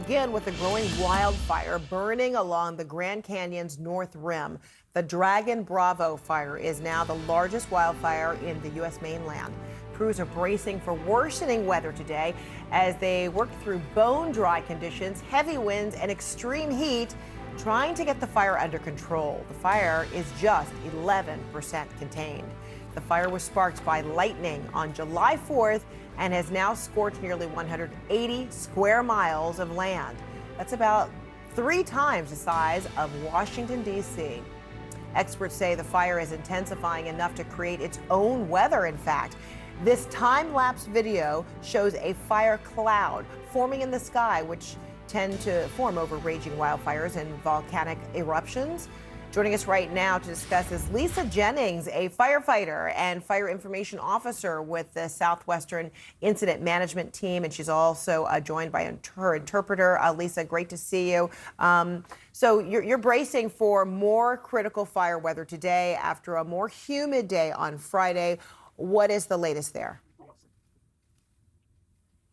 begin with a growing wildfire burning along the Grand Canyon's north rim. The Dragon Bravo fire is now the largest wildfire in the U.S. mainland. Crews are bracing for worsening weather today as they work through bone-dry conditions, heavy winds, and extreme heat, trying to get the fire under control. The fire is just 11% contained. The fire was sparked by lightning on July 4th and has now scorched nearly 180 square miles of land. That's about 3 times the size of Washington, D.C. Experts say the fire is intensifying enough to create its own weather, in fact. This time-lapse video shows a fire cloud forming in the sky, which tend to form over raging wildfires and volcanic eruptions. Joining us right now to discuss is Lisa Jennings, a firefighter and fire information officer with the Southwestern Incident Management Team, and she's also joined by her interpreter. Lisa, great to see you. So you're bracing for more critical fire weather today after a more humid day on Friday. What is the latest there?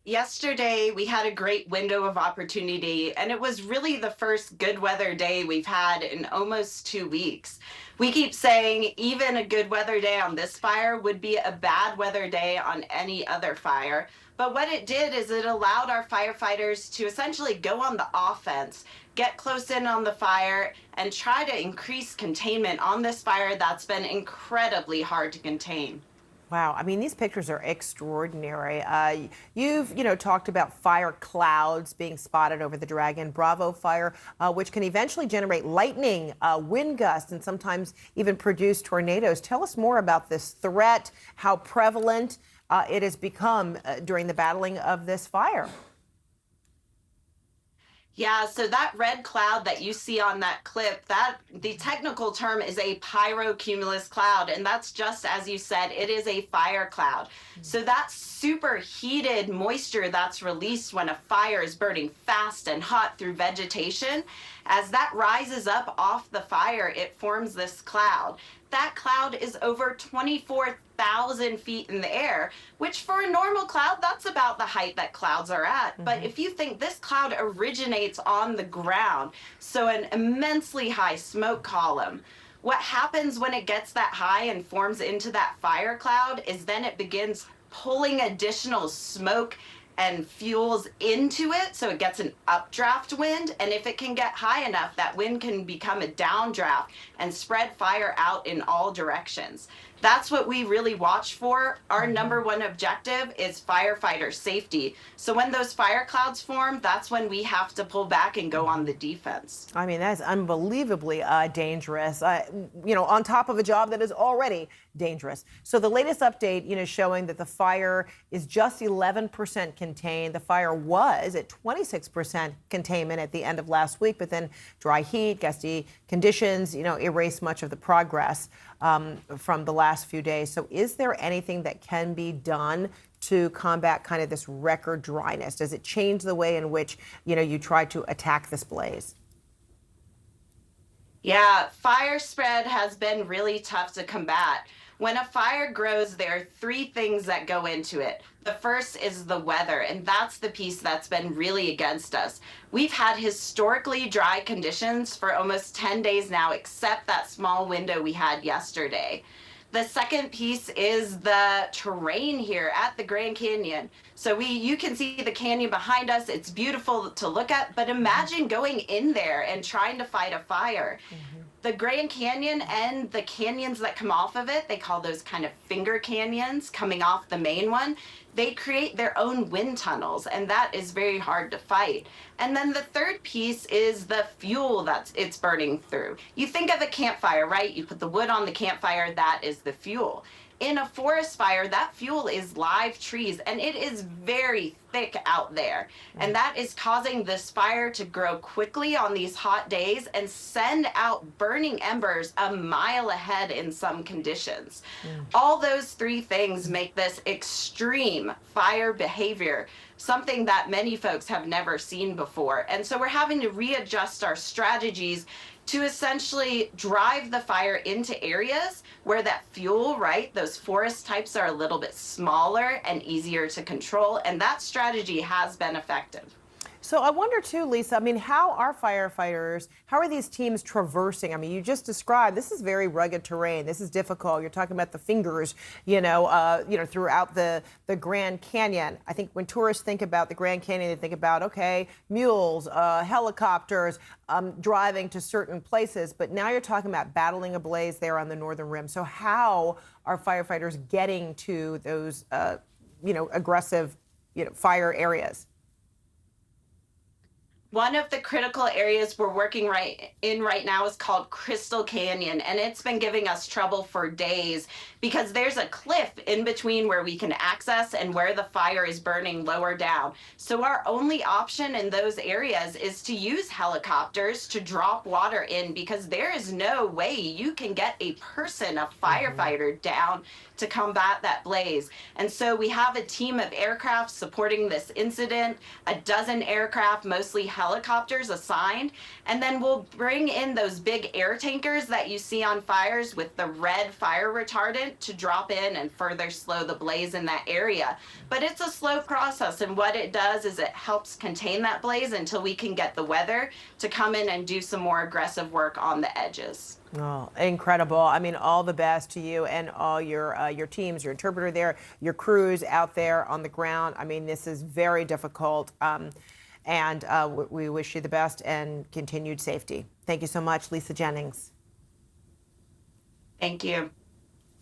Yesterday, we had a great window of opportunity, and it was really the first good weather day we've had in almost 2 weeks. We keep saying even a good weather day on this fire would be a bad weather day on any other fire. But what it did is it allowed our firefighters to essentially go on the offense, get close in on the fire, and try to increase containment on this fire that's been incredibly hard to contain. Wow, I mean, these pictures are extraordinary. You've talked about fire clouds being spotted over the Dragon Bravo fire, which can eventually generate lightning, wind gusts, and sometimes even produce tornadoes. Tell us more about this threat, how prevalent it has become during the battling of this fire. Yeah, so that red cloud that you see on that clip, that the technical term is a pyrocumulus cloud, and that's just as you said, it is a fire cloud. So that superheated moisture that's released when a fire is burning fast and hot through vegetation, as that rises up off the fire, it forms this cloud. That cloud is over 24,000 feet in the air, which for a normal cloud, that's about the height that clouds are at. But if you think this cloud originates on the ground, so an immensely high smoke column, what happens when it gets that high and forms into that fire cloud is then it begins pulling additional smoke and fuels into it, so it gets an updraft wind, and if it can get high enough, that wind can become a downdraft and spread fire out in all directions. That's what we really watch for. Our number one objective is firefighter safety. So when those fire clouds form, that's when we have to pull back and go on the defense. I mean, that's unbelievably dangerous, on top of a job that is already dangerous. So the latest update, showing that the fire is just 11% contained. The fire was at 26% containment at the end of last week, but then dry heat, gusty conditions, erased much of the progress from the last few days. So is there anything that can be done to combat kind of this record dryness? Does it change the way in which, you try to attack this blaze? Yeah, fire spread has been really tough to combat. When a fire grows, there are 3 things that go into it. The first is the weather, and that's the piece that's been really against us. We've had historically dry conditions for almost 10 days now, except that small window we had yesterday. The second piece is the terrain here at the Grand Canyon. So you can see the canyon behind us. It's beautiful to look at, but imagine going in there and trying to fight a fire. The Grand Canyon and the canyons that come off of it, they call those kind of finger canyons coming off the main one. They create their own wind tunnels, and that is very hard to fight. And then the third piece is the fuel it's burning through. You think of a campfire, right? You put the wood on the campfire, that is the fuel. In a forest fire, that fuel is live trees, and it is very thick out there. And that is causing this fire to grow quickly on these hot days and send out burning embers a mile ahead in some conditions. All those 3 things make this extreme fire behavior something that many folks have never seen before. And so we're having to readjust our strategies to essentially drive the fire into areas where that fuel, right, those forest types are a little bit smaller and easier to control. And that strategy has been effective. So I wonder too, Lisa, I mean, how are firefighters, how are these teams traversing? I mean, you just described this is very rugged terrain. This is difficult. You're talking about the fingers, throughout the Grand Canyon. I think when tourists think about the Grand Canyon, they think about, okay, mules, helicopters, driving to certain places. But now you're talking about battling a blaze there on the northern rim. So how are firefighters getting to those, aggressive, fire areas? One of the critical areas we're working right now is called Crystal Canyon, and it's been giving us trouble for days because there's a cliff in between where we can access and where the fire is burning lower down. So our only option in those areas is to use helicopters to drop water in, because there is no way you can get a person, a firefighter, down to combat that blaze. And so we have a team of aircraft supporting this incident, a dozen aircraft, mostly helicopters, assigned, and then we'll bring in those big air tankers that you see on fires with the red fire retardant to drop in and further slow the blaze in that area. But it's a slow process, and what it does is it helps contain that blaze until we can get the weather to come in and do some more aggressive work on the edges. Oh, incredible. I mean, all the best to you and all your teams, your interpreter there, your crews out there on the ground. I mean, this is very difficult. We wish you the best and continued safety. Thank you so much, Lisa Jennings. Thank you.